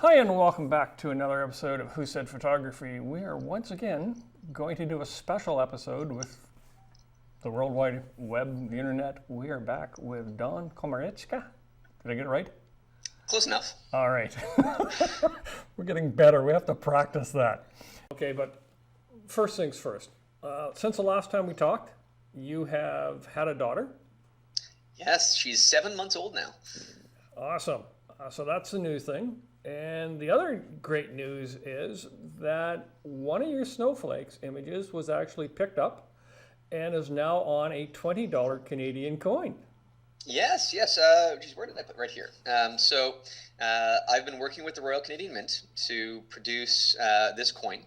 Hi, and welcome back to another episode of Who Said Photography. We are once again going to do a special episode with the World Wide Web, the internet. We are back with Don Komarechka. Did I get it right? Close enough. All right. We're getting better. We have to practice that. Okay, but first things first. Since the last time we talked, you have had a daughter. Yes, she's 7 months old now. Awesome. So that's the new thing. And the other great news is that one of your snowflakes images was actually picked up and is now on a $20 Canadian coin. Yes. Geez, where did I put right here? I've been working with the Royal Canadian Mint to produce this coin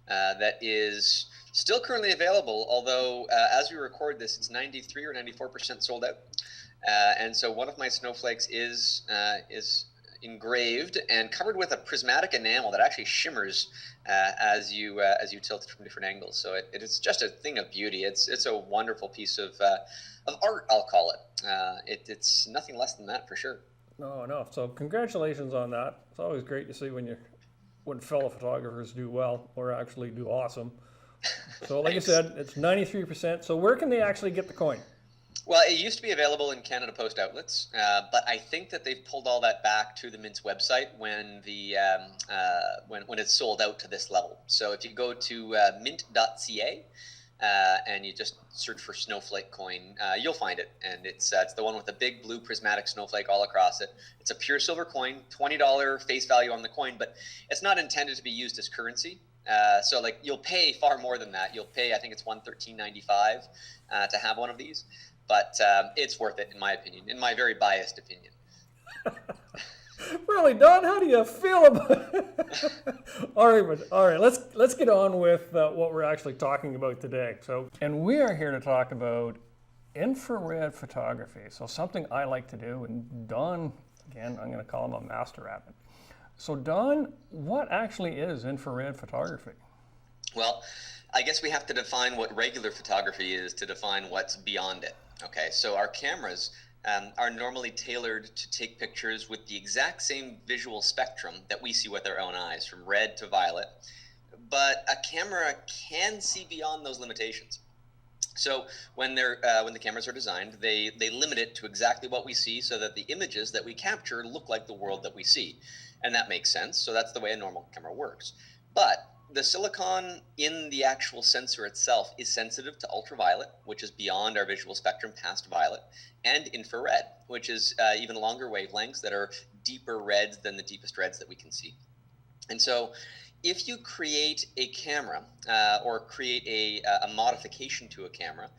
that is still currently available, although as we record this, it's 93 or 94% sold out. And so one of my snowflakes is engraved and covered with a prismatic enamel that actually shimmers as you tilt it from different angles. So it is just a thing of beauty. It's a wonderful piece of art, I'll call it. It's nothing less than that for sure. No. So congratulations on that. It's always great to see when fellow photographers do well or actually do awesome. So like I said, it's 93%. So where can they actually get the coin? Well, it used to be available in Canada Post outlets, but I think that they've pulled all that back to the Mint's website when when it's sold out to this level. So if you go to mint.ca and you just search for snowflake coin, you'll find it, and it's the one with the big blue prismatic snowflake all across it. It's a pure silver coin, $20 face value on the coin, but it's not intended to be used as currency. So like you'll pay far more than that. You'll pay, I think it's $113.95 to have one of these. But it's worth it, in my opinion, in my very biased opinion. Really, Don, how do you feel about it? All right, let's get on with what we're actually talking about today. And we are here to talk about infrared photography. So something I like to do, and Don, again, I'm going to call him a master at it. So Don, what actually is infrared photography? Well, I guess we have to define what regular photography is to define what's beyond it. Okay, so our cameras are normally tailored to take pictures with the exact same visual spectrum that we see with our own eyes, from red to violet, but a camera can see beyond those limitations. So when the cameras are designed, they limit it to exactly what we see so that the images that we capture look like the world that we see. And that makes sense, so that's the way a normal camera works. But the silicon in the actual sensor itself is sensitive to ultraviolet, which is beyond our visual spectrum past violet, and infrared, which is even longer wavelengths that are deeper reds than the deepest reds that we can see. And so if you create a camera or create a modification to a camera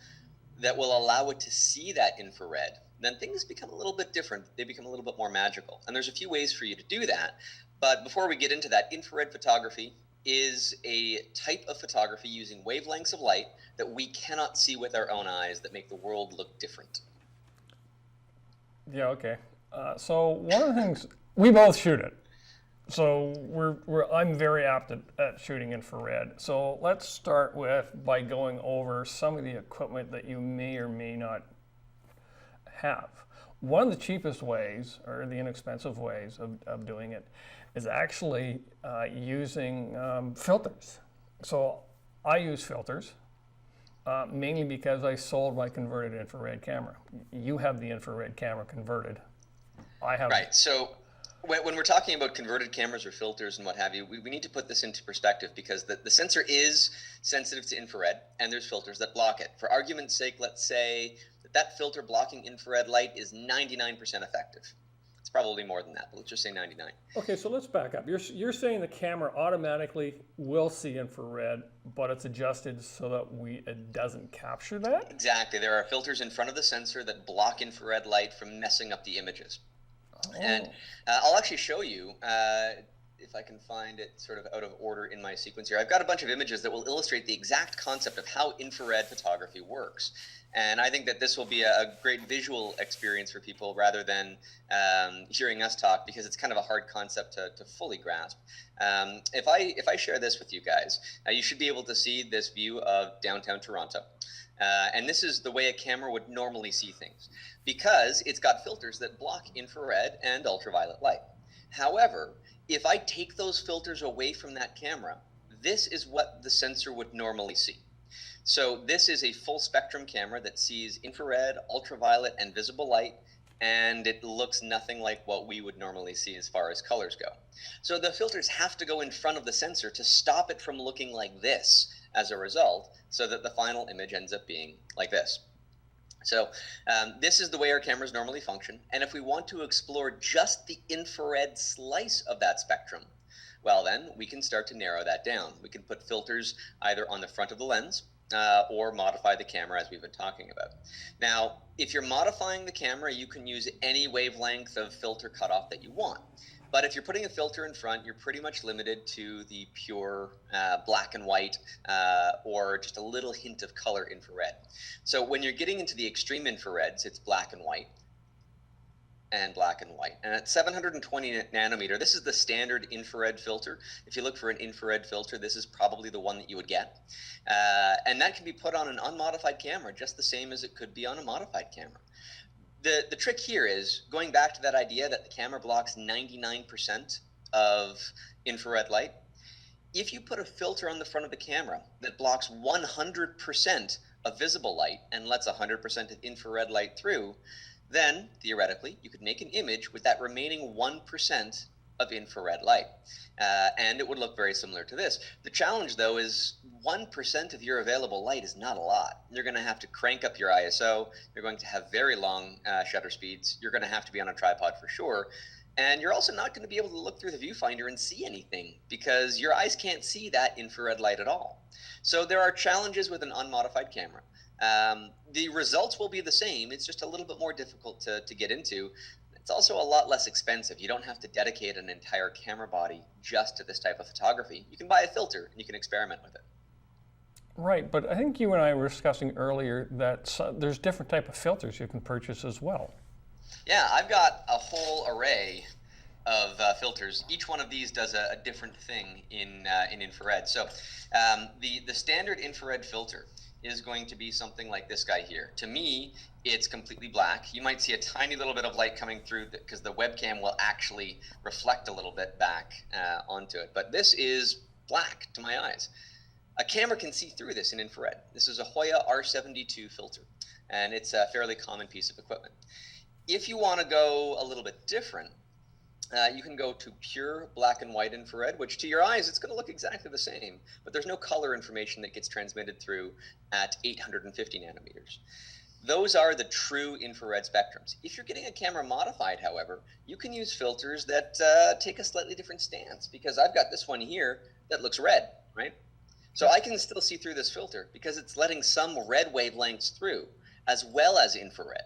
that will allow it to see that infrared, then things become a little bit different. They become a little bit more magical. And there's a few ways for you to do that. But before we get into that, infrared photography is a type of photography using wavelengths of light that we cannot see with our own eyes that make the world look different. Yeah, okay. So one of the things, we both shoot it. So I'm very apt at shooting infrared. So let's start by going over some of the equipment that you may or may not have. One of the cheapest ways, or the inexpensive ways of doing it, is actually using filters. So I use filters mainly because I sold my converted infrared camera. You have the infrared camera converted. I have. Right. So when we're talking about converted cameras or filters and what have you, we need to put this into perspective because the sensor is sensitive to infrared and there's filters that block it. For argument's sake, let's say that filter blocking infrared light is 99% effective. It's probably more than that, but let's just say 99. Okay, so let's back up. You're saying the camera automatically will see infrared, but it's adjusted so that it doesn't capture that? Exactly. There are filters in front of the sensor that block infrared light from messing up the images. Oh. And I'll actually show you, if I can find it sort of out of order in my sequence here. I've got a bunch of images that will illustrate the exact concept of how infrared photography works. And I think that this will be a great visual experience for people rather than hearing us talk, because it's kind of a hard concept to fully grasp. If I share this with you guys, you should be able to see this view of downtown Toronto. And this is the way a camera would normally see things, because it's got filters that block infrared and ultraviolet light. However, if I take those filters away from that camera, this is what the sensor would normally see. So this is a full spectrum camera that sees infrared, ultraviolet, and visible light, and it looks nothing like what we would normally see as far as colors go. So the filters have to go in front of the sensor to stop it from looking like this as a result, so that the final image ends up being like this. So this is the way our cameras normally function. And if we want to explore just the infrared slice of that spectrum, well, then we can start to narrow that down. We can put filters either on the front of the lens or modify the camera, as we've been talking about. Now, if you're modifying the camera, you can use any wavelength of filter cutoff that you want. But if you're putting a filter in front, you're pretty much limited to the pure black and white or just a little hint of color infrared. So when you're getting into the extreme infrareds, it's black and white. And black and white. And at 720 nanometer, this is the standard infrared filter. If you look for an infrared filter, this is probably the one that you would get. And that can be put on an unmodified camera, just the same as it could be on a modified camera. The trick here is going back to that idea that the camera blocks 99% of infrared light. If you put a filter on the front of the camera that blocks 100% of visible light and lets 100% of infrared light through, then theoretically you could make an image with that remaining 1% of infrared light, and it would look very similar to this. The challenge, though, is 1% of your available light is not a lot. You're going to have to crank up your ISO. You're going to have very long shutter speeds. You're going to have to be on a tripod for sure. And you're also not going to be able to look through the viewfinder and see anything because your eyes can't see that infrared light at all. So there are challenges with an unmodified camera. The results will be the same. It's just a little bit more difficult to get into. It's also a lot less expensive. You don't have to dedicate an entire camera body just to this type of photography. You can buy a filter and you can experiment with it. Right, but I think you and I were discussing earlier that there's different type of filters you can purchase as well. Yeah, I've got a whole array of filters. Each one of these does a different thing in infrared. So the standard infrared filter is going to be something like this guy here. To me, it's completely black. You might see a tiny little bit of light coming through because the webcam will actually reflect a little bit back onto it. But this is black to my eyes. A camera can see through this in infrared. This is a Hoya R72 filter, and it's a fairly common piece of equipment. If you want to go a little bit different, you can go to pure black and white infrared, which to your eyes, it's going to look exactly the same, but there's no color information that gets transmitted through at 850 nanometers. Those are the true infrared spectrums. If you're getting a camera modified, however, you can use filters that take a slightly different stance, because I've got this one here that looks red, right? So I can still see through this filter because it's letting some red wavelengths through as well as infrared.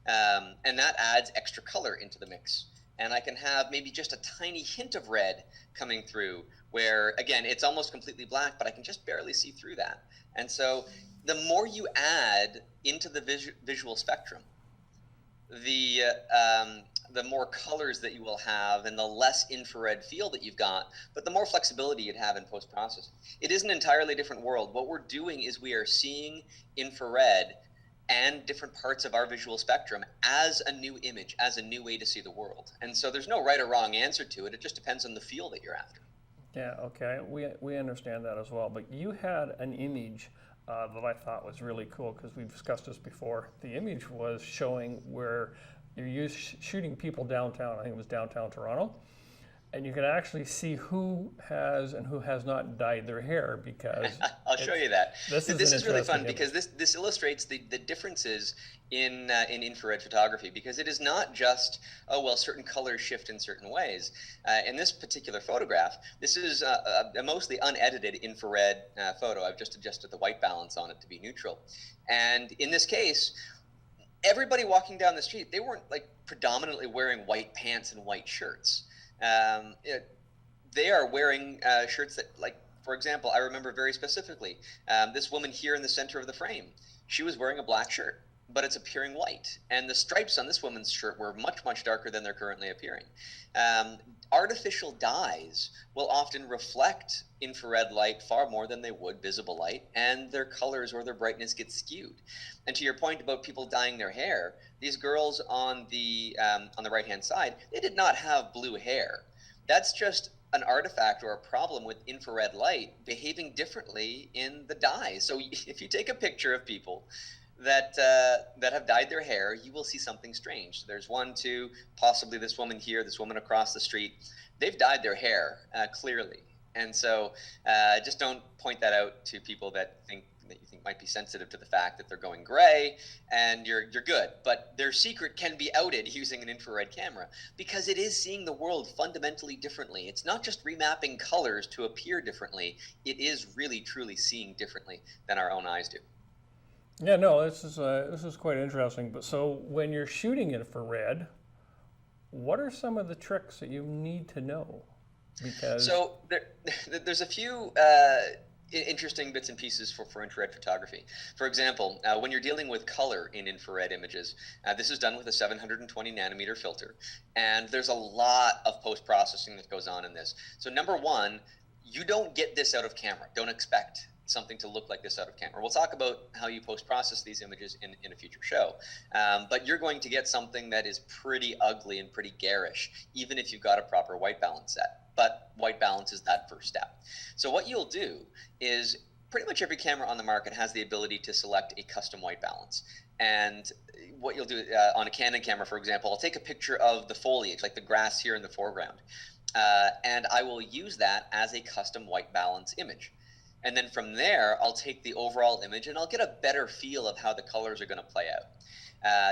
And that adds extra color into the mix. And I can have maybe just a tiny hint of red coming through where, again, it's almost completely black, but I can just barely see through that. And so the more you add into the visual spectrum, the more colors that you will have and the less infrared feel that you've got, but the more flexibility you'd have in post-processing. It is an entirely different world. What we're doing is we are seeing infrared and different parts of our visual spectrum as a new image, as a new way to see the world. And so there's no right or wrong answer to it. It just depends on the feel that you're after. Yeah, okay, we understand that as well. But you had an image that I thought was really cool because we've discussed this before. The image was showing where you're shooting people downtown. I think it was downtown Toronto. And you can actually see who has and who has not dyed their hair because I'll show you that. This is really fun because this illustrates the differences in infrared photography, because it is not just, oh, well, certain colors shift in certain ways. In this particular photograph, this is a mostly unedited infrared photo. I've just adjusted the white balance on it to be neutral. And in this case, everybody walking down the street, they weren't like predominantly wearing white pants and white shirts. They are wearing shirts that, like, for example, I remember very specifically, this woman here in the center of the frame, she was wearing a black shirt, but it's appearing white. And the stripes on this woman's shirt were much, much darker than they're currently appearing. Artificial dyes will often reflect infrared light far more than they would visible light, and their colors or their brightness gets skewed. And to your point about people dyeing their hair, these girls on the right-hand side, they did not have blue hair. That's just an artifact or a problem with infrared light behaving differently in the dye. So if you take a picture of people that have dyed their hair, you will see something strange. There's one, two, possibly this woman here, this woman across the street. They've dyed their hair clearly, and so just don't point that out to people that you think might be sensitive to the fact that they're going gray, and you're good. But their secret can be outed using an infrared camera because it is seeing the world fundamentally differently. It's not just remapping colors to appear differently. It is really truly seeing differently than our own eyes do. Yeah, no, this is quite interesting. But so when you're shooting infrared, what are some of the tricks that you need to know? Because so there's a few interesting bits and pieces for infrared photography. For example, when you're dealing with color in infrared images, this is done with a 720 nanometer filter, and there's a lot of post-processing that goes on in this. So number one, you don't get this out of camera. Don't expect something to look like this out of camera. We'll talk about how you post-process these images in a future show. But you're going to get something that is pretty ugly and pretty garish, even if you've got a proper white balance set. But white balance is that first step. So what you'll do is pretty much every camera on the market has the ability to select a custom white balance. And what you'll do on a Canon camera, for example, I'll take a picture of the foliage, like the grass here in the foreground, and I will use that as a custom white balance image. And then from there, I'll take the overall image and I'll get a better feel of how the colors are going to play out.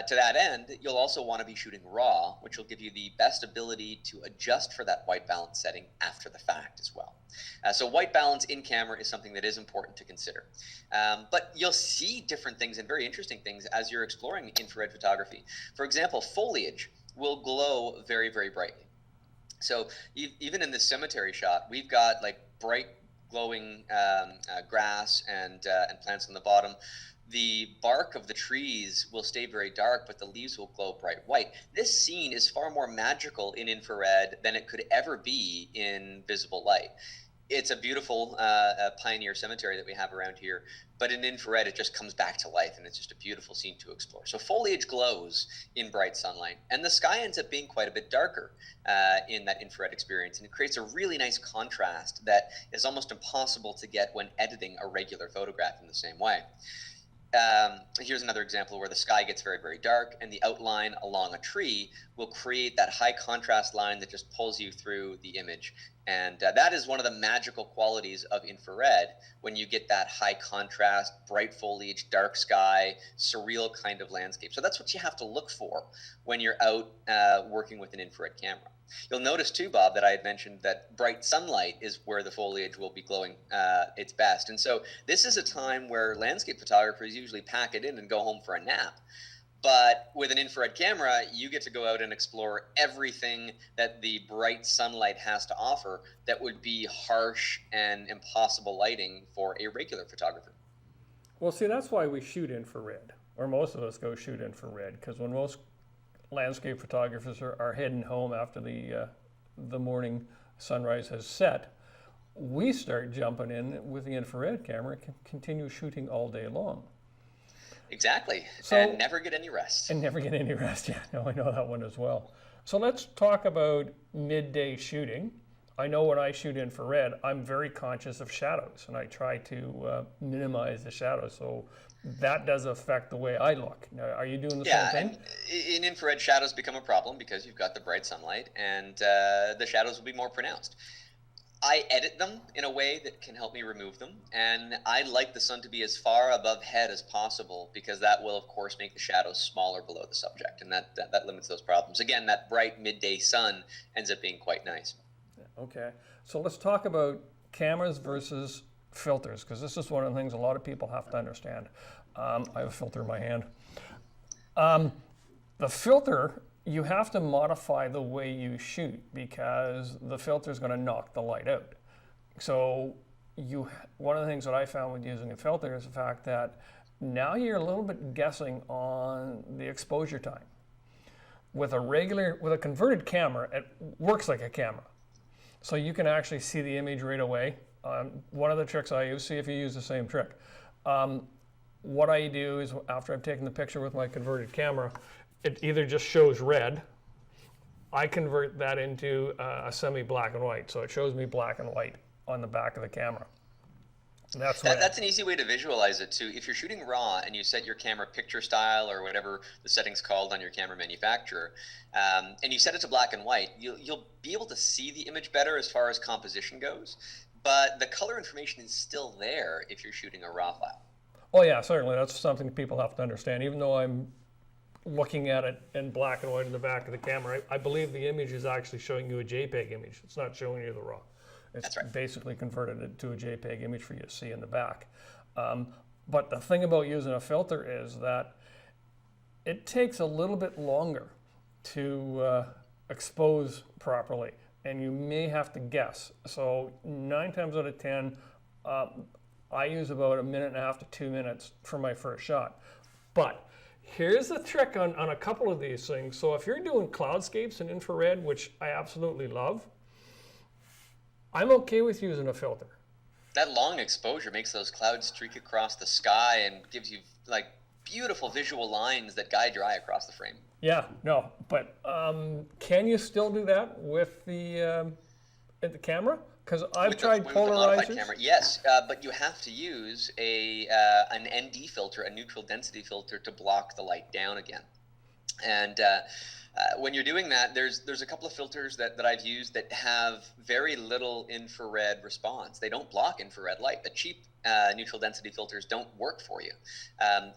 To that end, you'll also want to be shooting RAW, which will give you the best ability to adjust for that white balance setting after the fact as well. So white balance in camera is something that is important to consider. But you'll see different things and very interesting things as you're exploring infrared photography. For example, foliage will glow very, very brightly. So even in this cemetery shot, we've got like bright glowing grass and plants on the bottom. The bark of the trees will stay very dark, but the leaves will glow bright white. This scene is far more magical in infrared than it could ever be in visible light. It's a beautiful pioneer cemetery that we have around here, but in infrared it just comes back to life, and it's just a beautiful scene to explore. So foliage glows in bright sunlight, and the sky ends up being quite a bit darker in that infrared experience, and it creates a really nice contrast that is almost impossible to get when editing a regular photograph in the same way. Here's another example where the sky gets very, very dark, and the outline along a tree will create that high contrast line that just pulls you through the image. And that is one of the magical qualities of infrared, when you get that high contrast, bright foliage, dark sky, surreal kind of landscape. So that's what you have to look for when you're out working with an infrared camera. You'll notice too, Bob, that I had mentioned that bright sunlight is where the foliage will be glowing its best. And so this is a time where landscape photographers usually pack it in and go home for a nap. But with an infrared camera, you get to go out and explore everything that the bright sunlight has to offer that would be harsh and impossible lighting for a regular photographer. well, see, that's why we shoot infrared, or most of us go shoot infrared, because when most landscape photographers are heading home after the morning sunrise has set, we start jumping in with the infrared camera and continue shooting all day long. Exactly. So, and never get any rest. And never get any rest. Yeah, no, I know that one as well. So let's talk about midday shooting. I know when I shoot infrared, I'm very conscious of shadows, and I try to minimize the shadows. So that does affect the way I look. Now, are you doing the same thing? And in infrared, shadows become a problem because you've got the bright sunlight, and the shadows will be more pronounced. I edit them in a way that can help me remove them, and I like the sun to be as far above head as possible, because that will, of course, make the shadows smaller below the subject, and that limits those problems. Again, that bright midday sun ends up being quite nice. Okay, so let's talk about cameras versus filters, because this is one of the things a lot of people have to understand. I have a filter in my hand. The filter, you have to modify the way you shoot, because the filter is going to knock the light out. So one of the things that I found with using a filter is the fact that now you're a little bit guessing on the exposure time. With a converted camera, it works like a camera. So you can actually see the image right away. One of the tricks I use, see if you use the same trick. What I do is, after I've taken the picture with my converted camera, it either just shows red. I convert that into a semi-black and white. So it shows me black and white on the back of the camera. That's an easy way to visualize it too. If you're shooting RAW and you set your camera picture style or whatever the setting's called on your camera manufacturer, and you set it to black and white, you'll be able to see the image better as far as composition goes. But the color information is still there if you're shooting a RAW file. Oh yeah, certainly. That's something people have to understand. Even though I'm looking at it in black and white in the back of the camera, I believe the image is actually showing you a JPEG image. It's not showing you the RAW. It's basically converted it to a JPEG image for you to see in the back. But the thing about using a filter is that it takes a little bit longer to expose properly, and you may have to guess. So 9 times out of 10, I use about 1.5 to 2 minutes for my first shot. But here's the trick on a couple of these things. So if you're doing cloudscapes in infrared, which I absolutely love, I'm okay with using a filter. That long exposure makes those clouds streak across the sky and gives you like beautiful visual lines that guide your eye across the frame. Yeah, no, but can you still do that with the camera? Because I've tried polarizers. Camera, yes, but you have to use an ND filter, a neutral density filter, to block the light down again. And when you're doing that, there's a couple of filters that I've used that have very little infrared response. They don't block infrared light. The cheap neutral density filters don't work for you.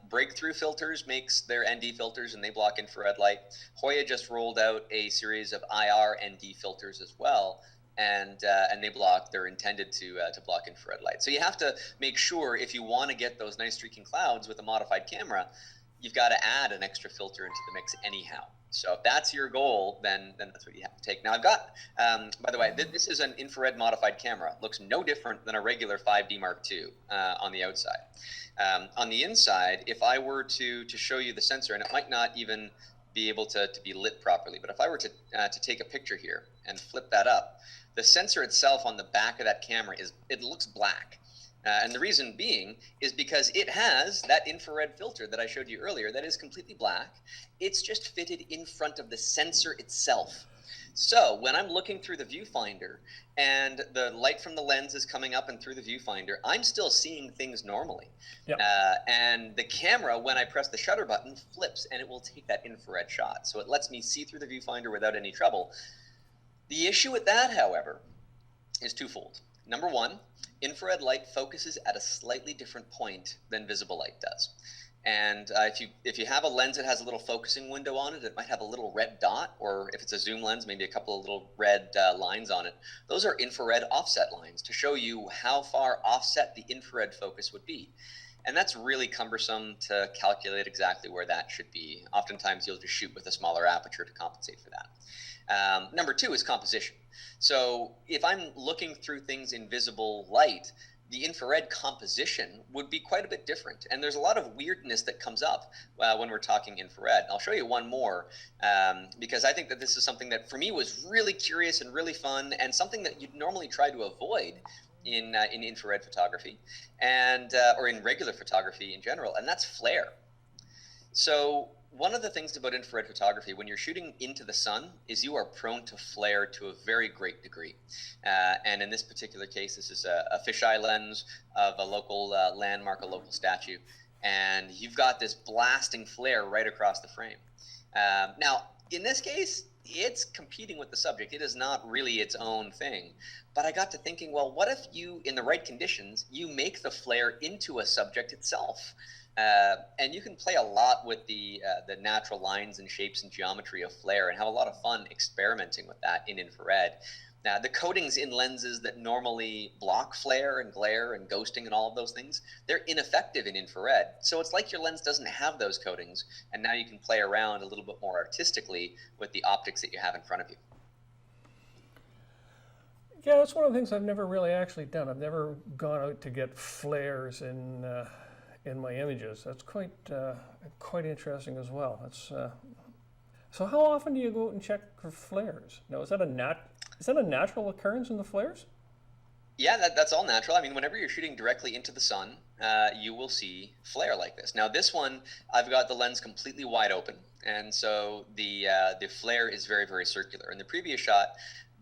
Breakthrough Filters makes their ND filters and they block infrared light. Hoya just rolled out a series of IR ND filters as well, and they're intended to block infrared light. So you have to make sure, if you want to get those nice streaking clouds with a modified camera, you've got to add an extra filter into the mix anyhow. So if that's your goal, then that's what you have to take. Now I've got, by the way, this is an infrared modified camera. It looks no different than a regular 5D Mark II on the outside. On the inside, if I were to show you the sensor, and it might not even be able to be lit properly, but if I were to take a picture here and flip that up, the sensor itself on the back of that camera it looks black. And the reason being is because it has that infrared filter that I showed you earlier that is completely black. It's just fitted in front of the sensor itself. So when I'm looking through the viewfinder and the light from the lens is coming up and through the viewfinder, I'm still seeing things normally. Yep. And the camera, when I press the shutter button, flips and it will take that infrared shot. So it lets me see through the viewfinder without any trouble. The issue with that, however, is twofold. Number one, infrared light focuses at a slightly different point than visible light does. And if you have a lens that has a little focusing window on it, it might have a little red dot, or if it's a zoom lens, maybe a couple of little red lines on it. Those are infrared offset lines to show you how far offset the infrared focus would be. And that's really cumbersome to calculate exactly where that should be. Oftentimes you'll just shoot with a smaller aperture to compensate for that. Number two is composition. So if I'm looking through things in visible light, the infrared composition would be quite a bit different. And there's a lot of weirdness that comes up when we're talking infrared. I'll show you one more because I think that this is something that for me was really curious and really fun and something that you'd normally try to avoid in infrared photography and or in regular photography in general, and that's flare. So one of the things about infrared photography, when you're shooting into the sun, is you are prone to flare to a very great degree. And in this particular case, this is a fisheye lens of a local landmark, a local statue. And you've got this blasting flare right across the frame. Now, in this case, it's competing with the subject. It is not really its own thing. But I got to thinking, well, what if you, in the right conditions, you make the flare into a subject itself? And you can play a lot with the natural lines and shapes and geometry of flare and have a lot of fun experimenting with that in infrared. Now, the coatings in lenses that normally block flare and glare and ghosting and all of those things, they're ineffective in infrared. So it's like your lens doesn't have those coatings, and now you can play around a little bit more artistically with the optics that you have in front of you. Yeah, that's one of the things I've never really actually done. I've never gone out to get flares in my images. That's quite interesting as well. That's so how often do you go out and check for flares? Now, is that a natural occurrence in the flares? Yeah, that's all natural. I mean, whenever you're shooting directly into the sun, you will see flare like this. Now, this one, I've got the lens completely wide open, and so the flare is very, very circular. In the previous shot,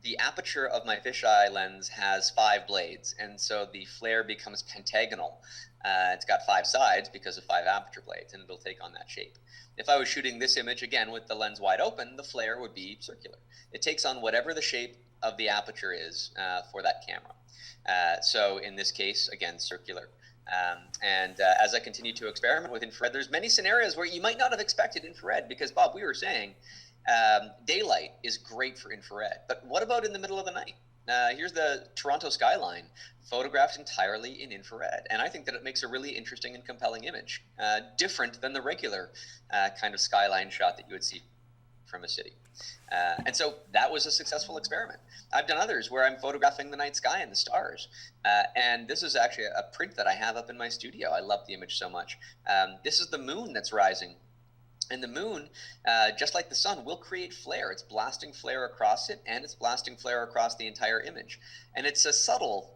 the aperture of my fisheye lens has 5 blades, and so the flare becomes pentagonal. It's got 5 sides because of 5 aperture blades, and it'll take on that shape. If I was shooting this image again with the lens wide open, the flare would be circular. It takes on whatever the shape of the aperture is for that camera. So in this case, again, circular. As I continue to experiment with infrared, there's many scenarios where you might not have expected infrared, because Bob, we were saying daylight is great for infrared, but what about in the middle of the night? Here's the Toronto skyline photographed entirely in infrared, and I think that it makes a really interesting and compelling image, different than the regular kind of skyline shot that you would see from a city. And so that was a successful experiment. I've done others where I'm photographing the night sky and the stars. And this is actually a print that I have up in my studio. I love the image so much. This is the moon that's rising. And the moon, just like the sun, will create flare. It's blasting flare across it, and it's blasting flare across the entire image. And it's a subtle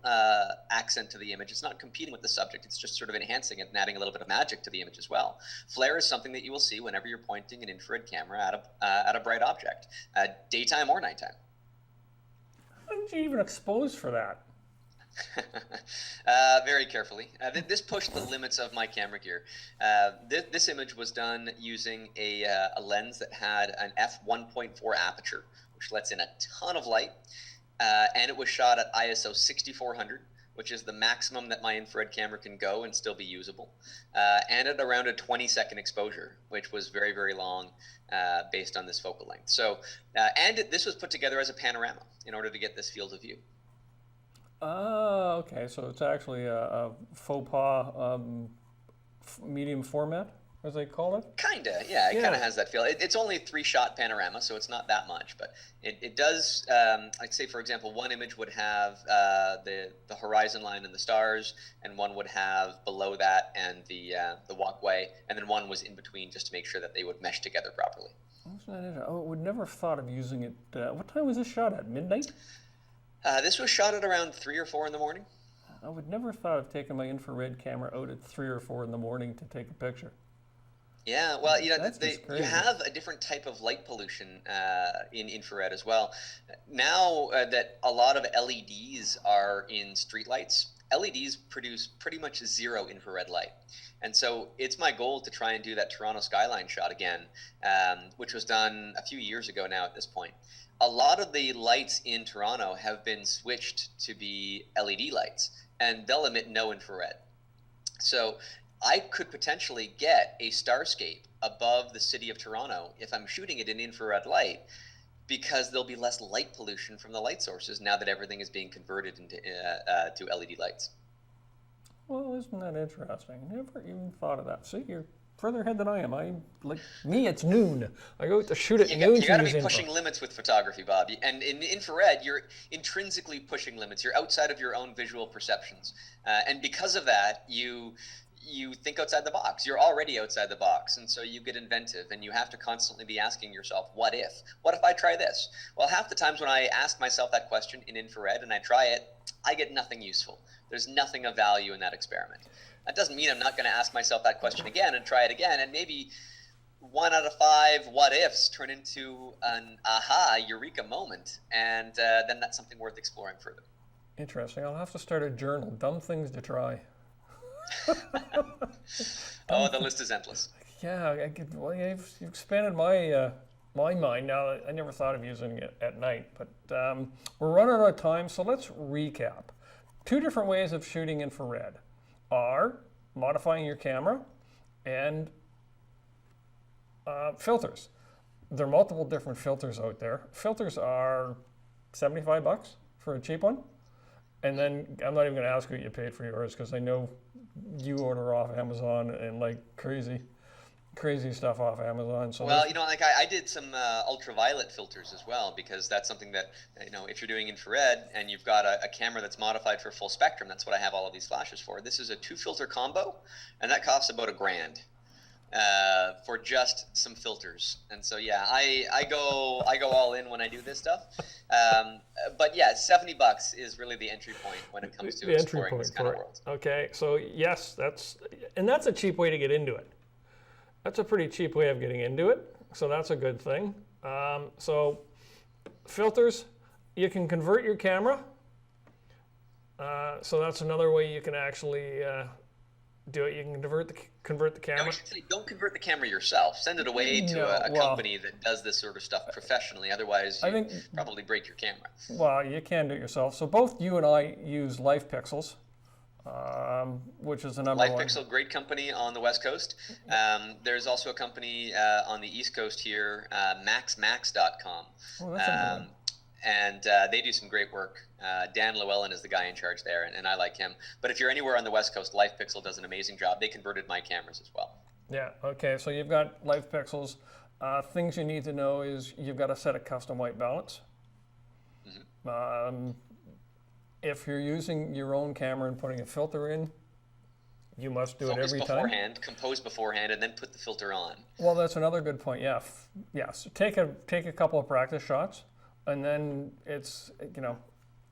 accent to the image. It's not competing with the subject. It's just sort of enhancing it and adding a little bit of magic to the image as well. Flare is something that you will see whenever you're pointing an infrared camera at a bright object, daytime or nighttime. How did you even expose for that? Very carefully. This pushed the limits of my camera gear. This image was done using a lens that had an f1.4 aperture, which lets in a ton of light, and it was shot at ISO 6400, which is the maximum that my infrared camera can go and still be usable, and at around a 20-second exposure, which was very, very long based on this focal length. So, this was put together as a panorama in order to get this field of view. Okay, so it's actually a faux pas medium format, as they call it? Kinda, yeah, it kind of has that feel. It's only a 3-shot panorama, so it's not that much, but it does, like say, for example, one image would have the horizon line and the stars, and one would have below that and the walkway, and then one was in between just to make sure that they would mesh together properly. I would never have thought of using it. What time was this shot at? Midnight? This was shot at around 3 or 4 in the morning. I would never have thought of taking my infrared camera out at 3 or 4 in the morning to take a picture. Yeah, well, you know, crazy. you have a different type of light pollution in infrared as well. Now that a lot of LEDs are in streetlights, LEDs produce pretty much 0 infrared light. And so it's my goal to try and do that Toronto skyline shot again, which was done a few years ago now at this point. A lot of the lights in Toronto have been switched to be LED lights, and they'll emit no infrared. So I could potentially get a starscape above the city of Toronto if I'm shooting it in infrared light, because there'll be less light pollution from the light sources now that everything is being converted into to LED lights. Well, isn't that interesting? Never even thought of that. See, you're further ahead than I am. Like me, it's noon. I go to shoot at noon. You got to be pushing limits with photography, Bob. And in infrared, you're intrinsically pushing limits. You're outside of your own visual perceptions, and because of that, you think outside the box. You're already outside the box, and so you get inventive, and you have to constantly be asking yourself, what if? What if I try this? Well, half the times when I ask myself that question in infrared and I try it, I get nothing useful. There's nothing of value in that experiment. That doesn't mean I'm not going to ask myself that question again and try it again, and maybe 1 out of 5 what ifs turn into an aha, eureka moment, and then that's something worth exploring further. Interesting. I'll have to start a journal. Dumb things to try. Oh, the list is endless. Yeah, well, you've expanded my mind now. I never thought of using it at night, but we're running out of time, so let's recap. 2 different ways of shooting infrared are modifying your camera and filters. There are multiple different filters out there. Filters are $75 for a cheap one. And then I'm not even going to ask what you paid for yours, because I know you order off Amazon and like crazy stuff off Amazon. So well, you know, like I did some ultraviolet filters as well, because that's something that, you know, if you're doing infrared and you've got a camera that's modified for full spectrum, that's what I have all of these flashes for. This is a 2-filter combo, and that costs about $1,000 for just some filters. And so yeah, I go all in when I do this stuff. But yeah, $70 is really the entry point when it comes to exploring this kind of world. Okay, so yes, that's a cheap way to get into it. That's a pretty cheap way of getting into it. so that's a good thing. So filters, you can convert your camera. So that's another way you can actually do it. You can convert the No, camera. actually, don't convert the camera yourself. Send it away to a company that does this sort of stuff professionally. Otherwise, you probably break your camera. Well, you can do it yourself. So both you and I use Life Pixels, which is the number one. LifePixel, great company on the West Coast. There's also a company on the East Coast here, maxmax.com. Oh, that's a good one. And they do some great work. Dan Llewellyn is the guy in charge there, and I like him. But if you're anywhere on the West Coast, LifePixel does an amazing job. They converted my cameras as well. Yeah, okay, so you've got Life Pixels. Things you need to know is you've got to set a custom white balance. Mm-hmm. If you're using your own camera and putting a filter in, you must do it every time. Compose beforehand, and then put the filter on. Well, that's another good point. Yeah, yes. Take a couple of practice shots, and then it's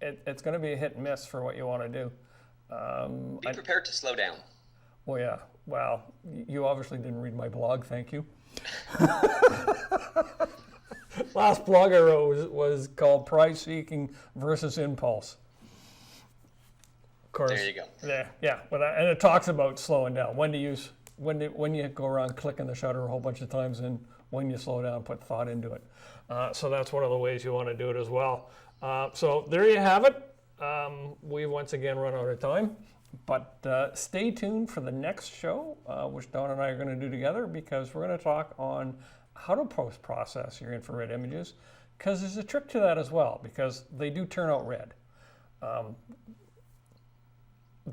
it's going to be a hit and miss for what you want to do. Be prepared to slow down. Well, yeah. Well, you obviously didn't read my blog. Thank you. Last blog I wrote was called Prize Seeking versus Impulse. Of course. There you go. Yeah. And it talks about slowing down. When you go around clicking the shutter a whole bunch of times, and when you slow down, put thought into it. So that's one of the ways you want to do it as well. So there you have it. We once again run out of time, but stay tuned for the next show, which Don and I are going to do together, because we're going to talk on how to post-process your infrared images, because there's a trick to that as well, because they do turn out red.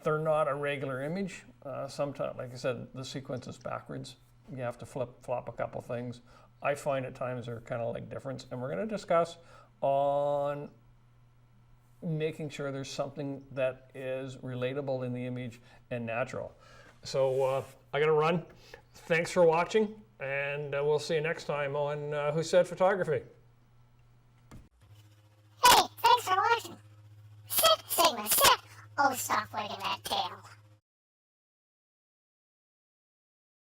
They're not a regular image. Sometimes, like I said, the sequence is backwards. You have to flop a couple things. I find at times they're kind of like difference, and we're going to discuss on making sure there's something that is relatable in the image and natural. So I got to run. Thanks for watching, and we'll see you next time on Who Said Photography.